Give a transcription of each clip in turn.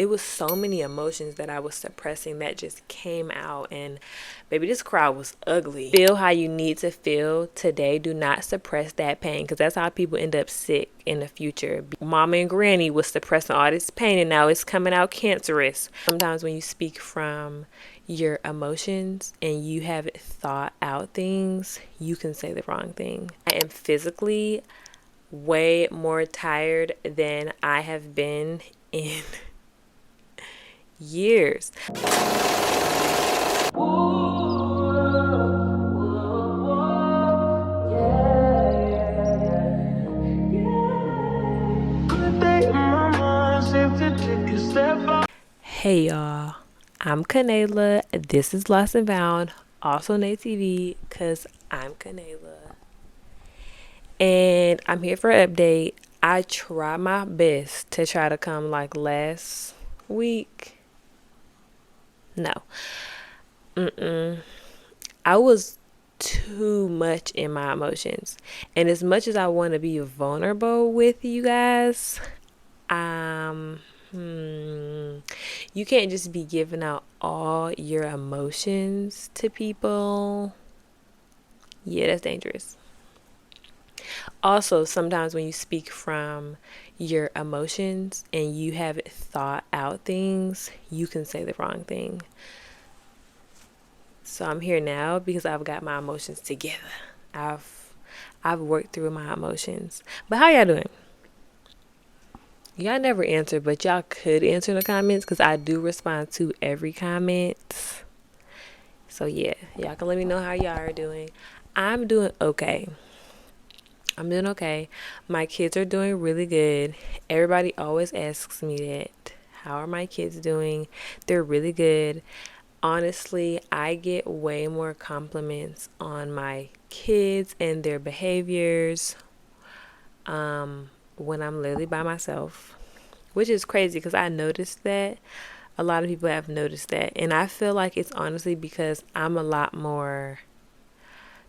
it was so many emotions that I was suppressing that just came out. And baby, this crowd was ugly. Feel how you need to feel today. Do not suppress that pain, because that's how people end up sick in the future. Mama and granny was suppressing all this pain, and now it's coming out cancerous. Sometimes when you speak from your emotions and you haven't thought out things, you can say the wrong thing. I am physically way more tired than I have been in years. Hey y'all, I'm Kanayla. This is Lost and Found, also Nate TV, cause I'm Kanayla. And I'm here for an update. I try my best to try to come like last week. No. I was too much in my emotions. And as much as I want to be vulnerable with you guys, you can't just be giving out all your emotions to people. Yeah, that's dangerous. Also, sometimes when you speak from your emotions and you haven't thought out things, you can say the wrong thing. So I'm here now because I've got my emotions together. I've worked through my emotions. But how y'all doing? Y'all never answer, but y'all could answer in the comments, because I do respond to every comment. So yeah, y'all can let me know how y'all are doing. I'm doing okay. My kids are doing really good. Everybody always asks me that. How are my kids doing? They're really good. Honestly, I get way more compliments on my kids and their behaviors when I'm literally by myself, which is crazy because I noticed that. A lot of people have noticed that. And I feel like it's honestly because I'm a lot more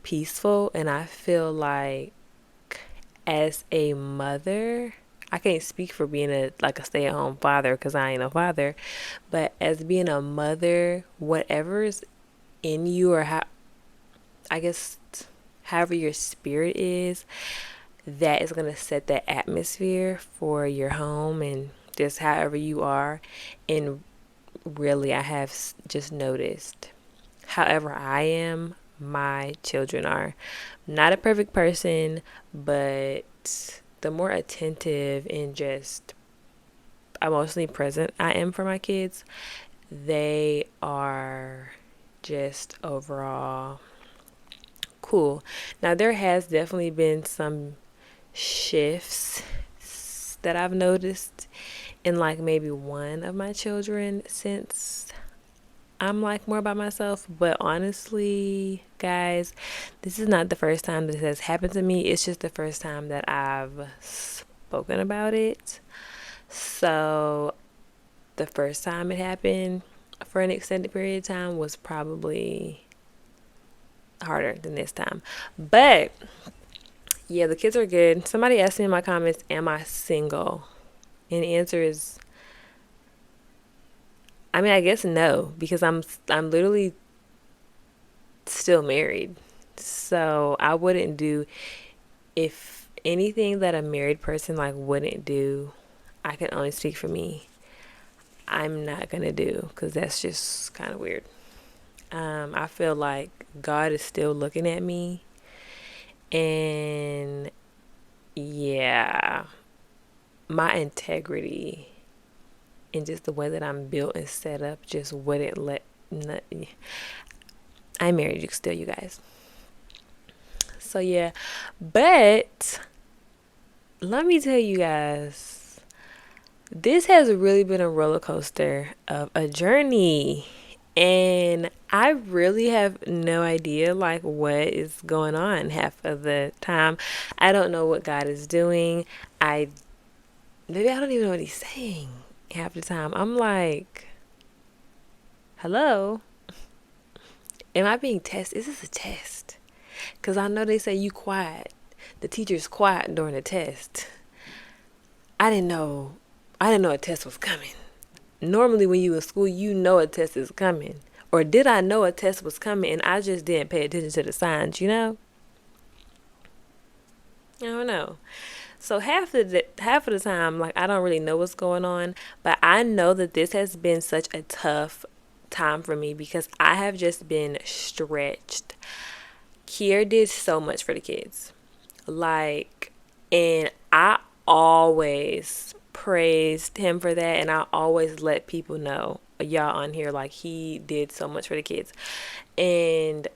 peaceful, and I feel like as a mother, I can't speak for being a stay-at-home father because I ain't a father, but as being a mother, whatever's in you, or how, I guess, however your spirit is, that is going to set that atmosphere for your home and just however you are. And really, I have just noticed, however I am, my children are. Not a perfect person, but the more attentive and just emotionally present I am for my kids, they are just overall cool. Now, there has definitely been some shifts that I've noticed in like maybe one of my children since I'm like more by myself. But honestly, guys, this is not the first time this has happened to me. It's just the first time that I've spoken about it. So the first time it happened for an extended period of time was probably harder than this time. But yeah, the kids are good. Somebody asked me in my comments, am I single? And the answer is, I mean, I guess no, because I'm literally still married. So I wouldn't do, if anything that a married person like wouldn't do, I can only speak for me, I'm not gonna do, because that's just kind of weird. I feel like God is still looking at me, and yeah, my integrity and just the way that I'm built and set up just wouldn't let. I'm married still, you guys. So yeah, but let me tell you guys, this has really been a roller coaster of a journey, and I really have no idea like what is going on half of the time. I don't know what God is doing. Maybe I don't even know what he's saying half the time. I'm like, hello, am I being tested? Is this a test? Because I know they say you quiet. The teacher's quiet during the test. I didn't know a test was coming. Normally when you in school, you know a test is coming. Or did I know a test was coming and I just didn't pay attention to the signs, you know? I don't know. So half of the time, like I don't really know what's going on, but I know that this has been such a tough time for me because I have just been stretched. Kier did so much for the kids. Like, and I always praised him for that, and I always let people know, y'all on here, like he did so much for the kids. And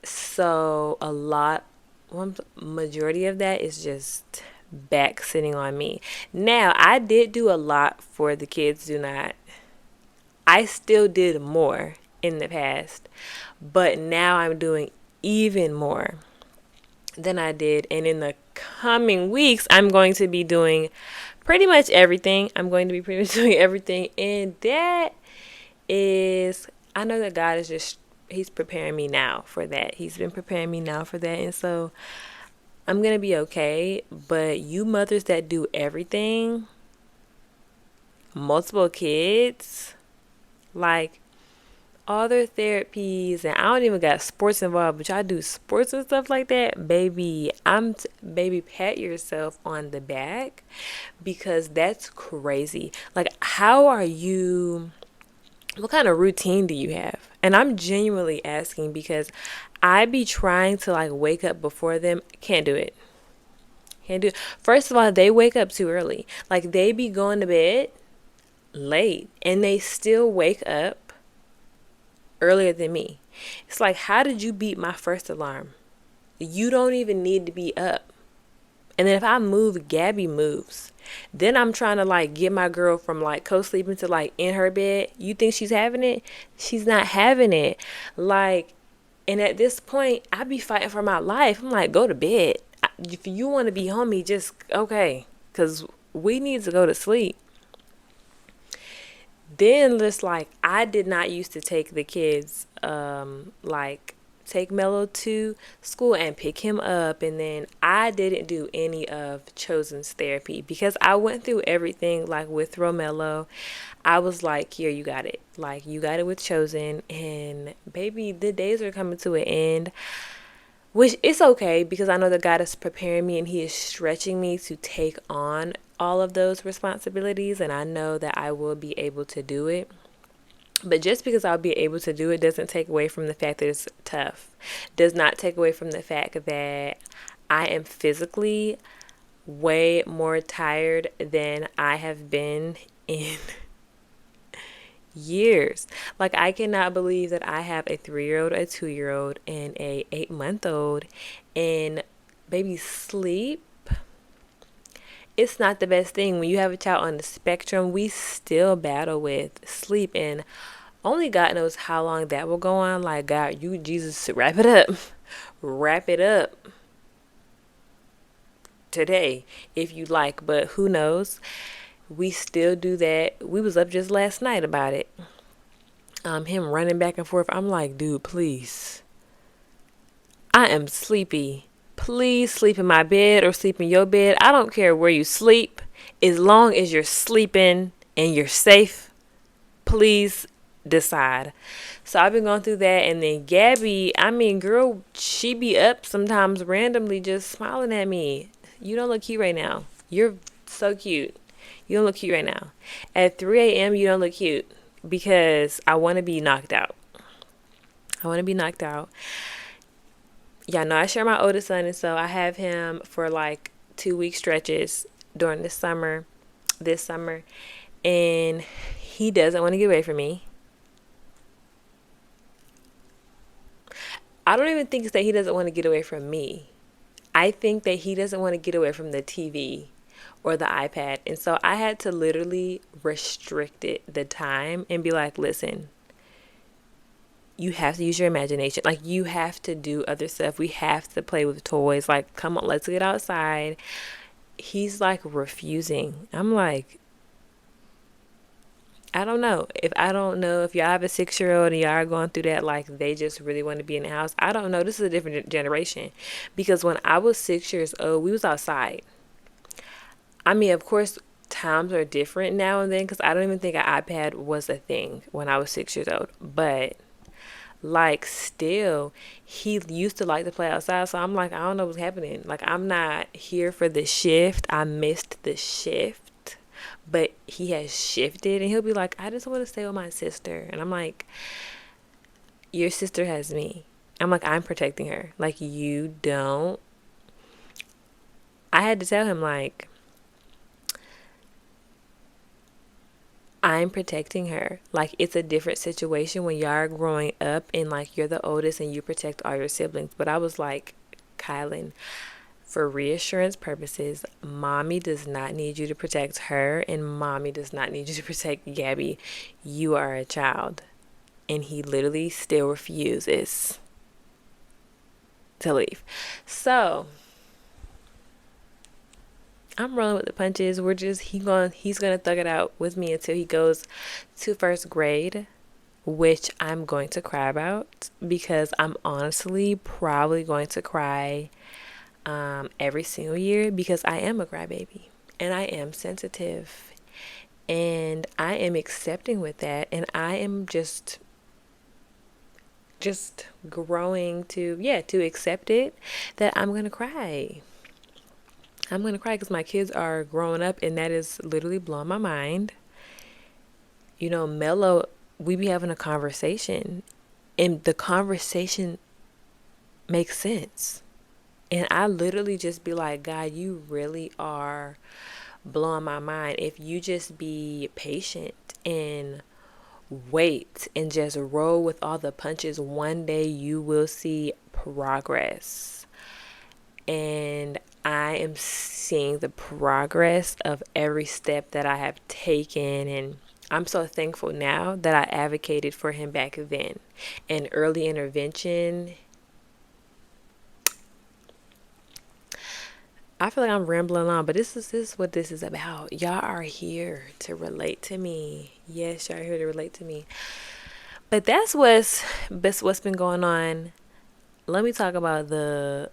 so a lot, one majority of that is just back sitting on me. Now, I did do a lot for the kids, do not. I still did more in the past, but now I'm doing even more than I did. And in the coming weeks, I'm going to be doing pretty much everything. I'm going to be pretty much doing everything. And that is, I know that God is just, He's preparing me now for that. He's been preparing me now for that. And so I'm going to be okay. But you mothers that do everything, multiple kids, like all their therapies, and I don't even got sports involved, but y'all do sports and stuff like that, baby. Baby, pat yourself on the back because that's crazy. Like, how are you? What kind of routine do you have? And I'm genuinely asking because I be trying to like wake up before them. Can't do it. Can't do it. First of all, they wake up too early. Like they be going to bed late and they still wake up earlier than me. It's like, how did you beat my first alarm? You don't even need to be up. And then if I move, Gabby moves. Then I'm trying to like get my girl from like co-sleeping to like in her bed. You think she's having it? She's not having it. Like, and at this point, I be fighting for my life. I'm like, go to bed. If you want to be homie, just okay. Because we need to go to sleep. Then just like I did not used to take the kids like take Mello to school and pick him up, and then I didn't do any of Chosen's therapy because I went through everything like with Romello. I was like, here, you got it. Like you got it with Chosen, and baby, the days are coming to an end. Which is okay because I know that God is preparing me and He is stretching me to take on all of those responsibilities, and I know that I will be able to do it. But just because I'll be able to do it doesn't take away from the fact that it's tough. Does not take away from the fact that I am physically way more tired than I have been in years. Like I cannot believe that I have a 3-year-old, a 2-year-old, and a 8-month-old, and baby sleep. It's not the best thing when you have a child on the spectrum. We still battle with sleep, and only God knows how long that will go on. Like God, you Jesus, wrap it up, wrap it up today if you like. But who knows? We still do that. We was up just last night about it. Him running back and forth. I'm like, dude, please. I am sleepy. Please sleep in my bed or sleep in your bed. I don't care where you sleep. As long as you're sleeping and you're safe, please decide. So I've been going through that. And then Gabby, I mean, girl, she be up sometimes randomly just smiling at me. You don't look cute right now. You're so cute. You don't look cute right now. At 3 a.m., you don't look cute because I want to be knocked out. I want to be knocked out. Y'all know I share my oldest son, and so I have him for like 2-week stretches during the summer, this summer, and he doesn't want to get away from me. I don't even think it's that he doesn't want to get away from me. I think that he doesn't want to get away from the TV or the iPad. And so I had to literally restrict it, the time, and be like, listen, you have to use your imagination. Like, you have to do other stuff. We have to play with toys. Like, come on, let's get outside. He's like refusing. I'm like, I don't know. I don't know if y'all have a 6-year-old and y'all are going through that, like they just really want to be in the house. I don't know. This is a different generation. Because when I was 6 years old, we was outside. I mean, of course, times are different now and then, because I don't even think an iPad was a thing when I was 6 years old. But like, still, he used to like to play outside. So I'm like, I don't know what's happening. Like, I'm not here for the shift. I missed the shift, but he has shifted, and he'll be like, I just want to stay with my sister. And I'm like, your sister has me. I'm like, I'm protecting her. Like, you don't. I had to tell him, like, I'm protecting her. Like, it's a different situation when y'all are growing up and like you're the oldest and you protect all your siblings. But I was like, Kylan, for reassurance purposes, mommy does not need you to protect her, and mommy does not need you to protect Gabby. You are a child. And he literally still refuses to leave. So I'm rolling with the punches. He's gonna thug it out with me until he goes to first grade, which I'm going to cry about, because I'm honestly probably going to cry every single year, because I am a crybaby and I am sensitive and I am accepting with that, and I am just growing to accept it, that I'm gonna cry. I'm gonna cry because my kids are growing up, and that is literally blowing my mind. You know, Mello, we be having a conversation, and the conversation makes sense. And I literally just be like, God, you really are blowing my mind. If you just be patient and wait and just roll with all the punches, one day you will see progress. And I am seeing the progress of every step that I have taken, and I'm so thankful now that I advocated for him back then. And early intervention, I feel like I'm rambling on, but this is what this is about. Y'all are here to relate to me. Yes, y'all are here to relate to me. But that's what's been going on. Let me talk about the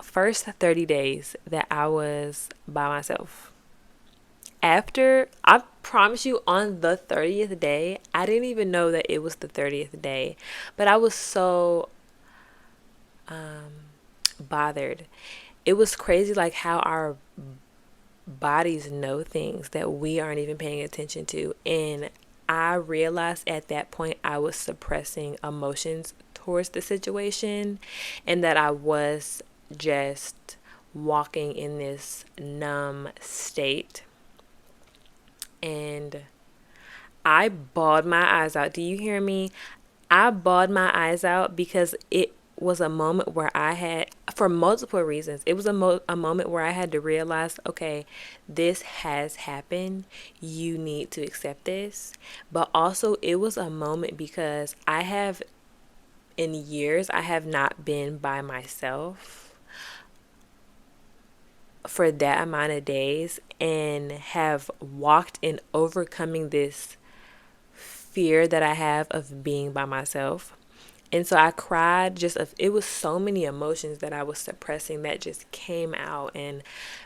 first 30 days that I was by myself. After, I promise you, on the 30th day, I didn't even know that it was the 30th day, but I was so bothered. It was crazy, like how our bodies know things that we aren't even paying attention to. And I realized at that point I was suppressing emotions towards the situation, and that I was just walking in this numb state. And I bawled my eyes out. Do you hear me? I bawled my eyes out because it was a moment where I had, for multiple reasons, it was a moment where I had to realize, okay, this has happened. You need to accept this. But also, it was a moment because in years, I have not been by myself for that amount of days, and have walked in overcoming this fear that I have of being by myself. And so I cried, it was so many emotions that I was suppressing that just came out. And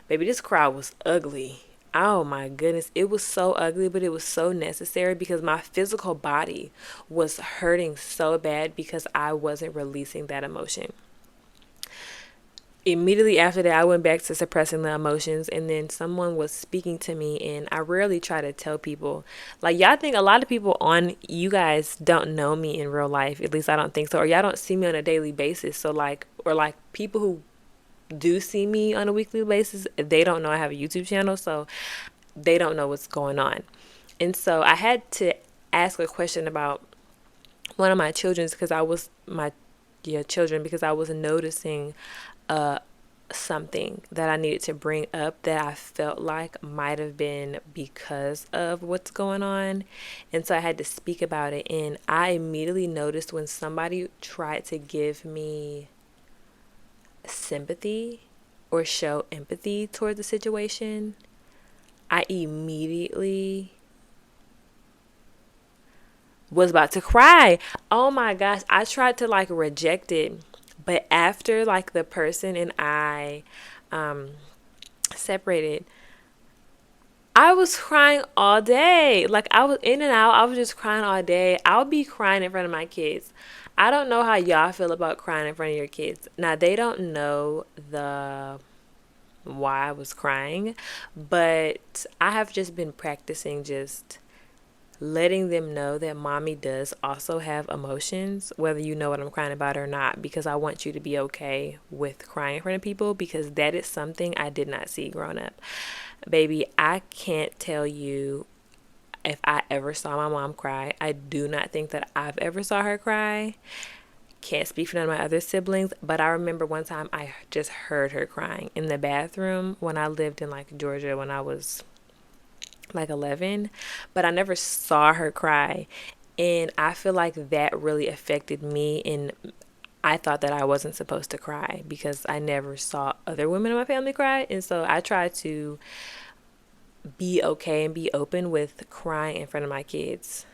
baby, this cry was ugly. Oh my goodness. It was so ugly, but it was so necessary, because my physical body was hurting so bad because I wasn't releasing that emotion. Immediately after that, I went back to suppressing the emotions, and then someone was speaking to me. And I rarely try to tell people, like, y'all think a lot of people on, you guys don't know me in real life. At least I don't think so. Or y'all don't see me on a daily basis. So like, or like, people who do see me on a weekly basis, they don't know I have a YouTube channel, so they don't know what's going on. And so I had to ask a question about one of my children's, because I was my children, because I was noticing something that I needed to bring up that I felt like might have been because of what's going on. And so I had to speak about it. And I immediately noticed when somebody tried to give me sympathy or show empathy toward the situation, I immediately was about to cry. Oh my gosh. I tried to like reject it. But after like the person and I separated, I was crying all day. Like, I was in and out. I was just crying all day. I would be crying in front of my kids. I don't know how y'all feel about crying in front of your kids. Now, they don't know the why I was crying, but I have just been practicing just letting them know that mommy does also have emotions, whether you know what I'm crying about or not, because I want you to be okay with crying in front of people, because that is something I did not see growing up. Baby, I can't tell you if I ever saw my mom cry. I do not think that I've ever saw her cry. Can't speak for none of my other siblings, but I remember one time I just heard her crying in the bathroom when I lived in like Georgia when I was like 11, but I never saw her cry. And I feel like that really affected me. And I thought that I wasn't supposed to cry because I never saw other women in my family cry. And so I try to be okay and be open with crying in front of my kids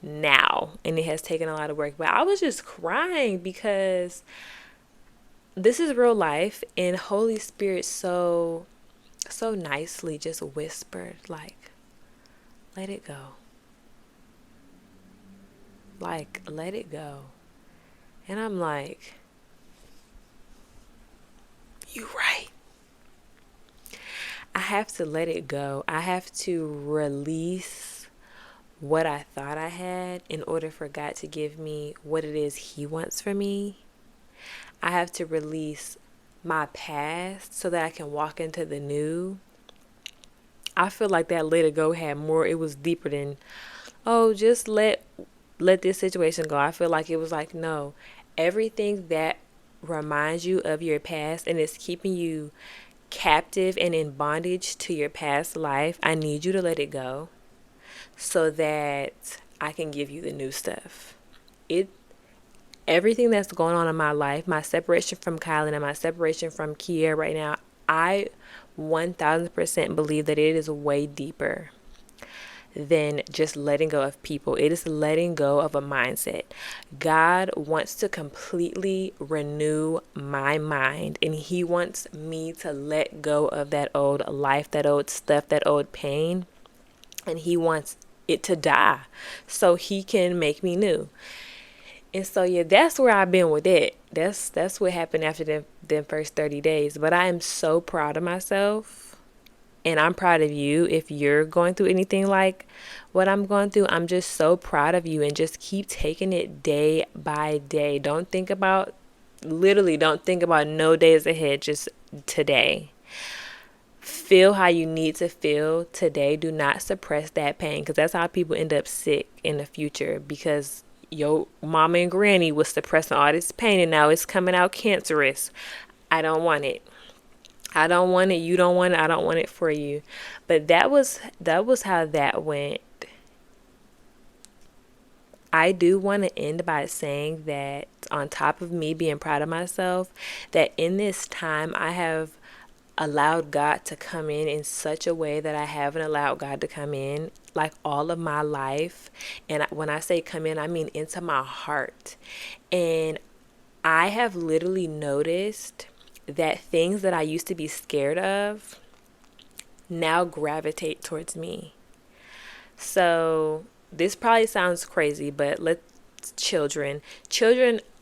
now. And it has taken a lot of work, but I was just crying because this is real life, and Holy Spirit so nicely just whispered, like, let it go. Like, let it go. And I'm like, you right. I have to let it go. I have to release what I thought I had in order for God to give me what it is He wants for me. I have to release my past so that I can walk into the new. I feel like that let it go had more, it was deeper than, oh, just let this situation go. I feel like it was like, no, everything that reminds you of your past and is keeping you captive and in bondage to your past life, I need you to let it go so that I can give you the new stuff. It Everything that's going on in my life, my separation from Kylan and my separation from Kia right now, I 1000% believe that it is way deeper than just letting go of people. It is letting go of a mindset. God wants to completely renew my mind, and He wants me to let go of that old life, that old stuff, that old pain, and He wants it to die so He can make me new. And so yeah, that's where I've been with it. That's what happened after the first 30 days. But I am so proud of myself, and I'm proud of you if you're going through anything like what I'm going through. I'm just so proud of you, and just keep taking it day by day. Don't think about no days ahead, just today. Feel how you need to feel today. Do not suppress that pain, because that's how people end up sick in the future, because your mama and granny was suppressing all this pain and now it's coming out cancerous. I don't want it. I don't want it. You don't want it. I don't want it for you. But that was how that went. I do want to end by saying that on top of me being proud of myself, that in this time I have allowed God to come in such a way that I haven't allowed God to come in like all of my life. And when I say come in, I mean into my heart. And I have literally noticed that things that I used to be scared of now gravitate towards me. So this probably sounds crazy, but children,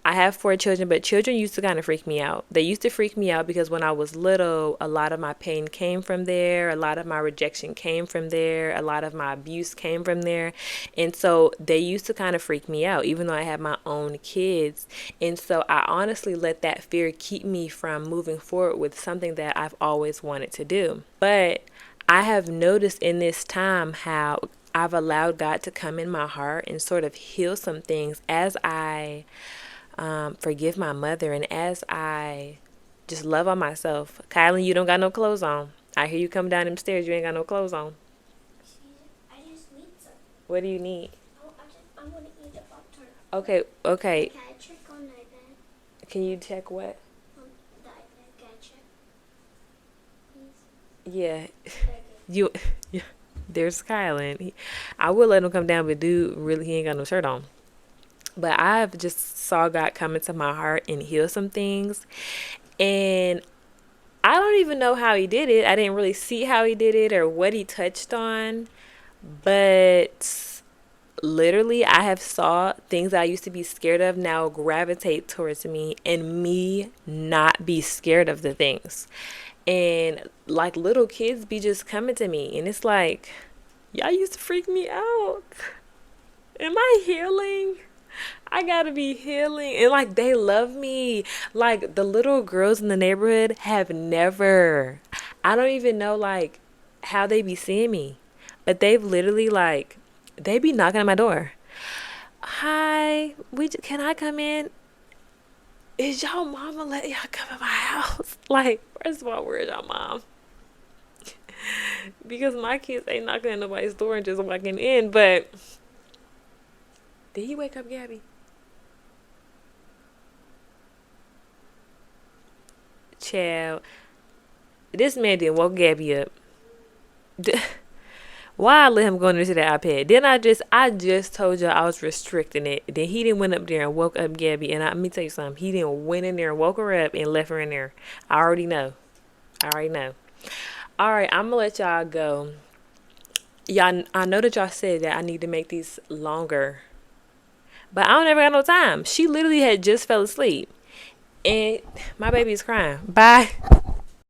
I have 4 children, but children used to kind of freak me out. They used to freak me out because when I was little, a lot of my pain came from there. A lot of my rejection came from there. A lot of my abuse came from there. And so they used to kind of freak me out, even though I had my own kids. And so I honestly let that fear keep me from moving forward with something that I've always wanted to do. But I have noticed in this time how I've allowed God to come in my heart and sort of heal some things as I forgive my mother, and as I just love on myself. Kylie, you don't got no clothes on. I hear you come down them stairs. You ain't got no clothes on. I just need some. What do you need? I want to eat a Pop-Tart. Okay. Can I check on the iPad? Can you check what? The iPad. Can I check? Please? Yeah. Okay. You. Yeah. There's Kylan. I would let him come down, but dude, really, he ain't got no shirt on. But I've just saw God come into my heart and heal some things. And I don't even know how he did it. I didn't really see how he did it or what he touched on, but literally I have saw things I used to be scared of now gravitate towards me and me not be scared of the things. And like little kids be just coming to me and it's like y'all used to freak me out. Am I healing? I gotta be healing. And like they love me. Like the little girls in the neighborhood have never, I don't even know like how they be seeing me. But they've literally like, they be knocking at my door. Hi, can I come in? Is y'all mama letting y'all come in my house? Like, first of all, where's y'all mom? Because my kids ain't knocking at nobody's door and just walking in. But did he wake up Gabby? Child, this man didn't woke Gabby up. Why I let him go into that iPad? Then I just told you I was restricting it. Then he didn't went up there and woke up Gabby. And let me tell you something. He didn't went in there and woke her up and left her in there. I already know. I already know. All right, I'm gonna let y'all go. Y'all, I know that y'all said that I need to make these longer, but I don't ever got no time. She literally had just fell asleep, and my baby is crying. Bye.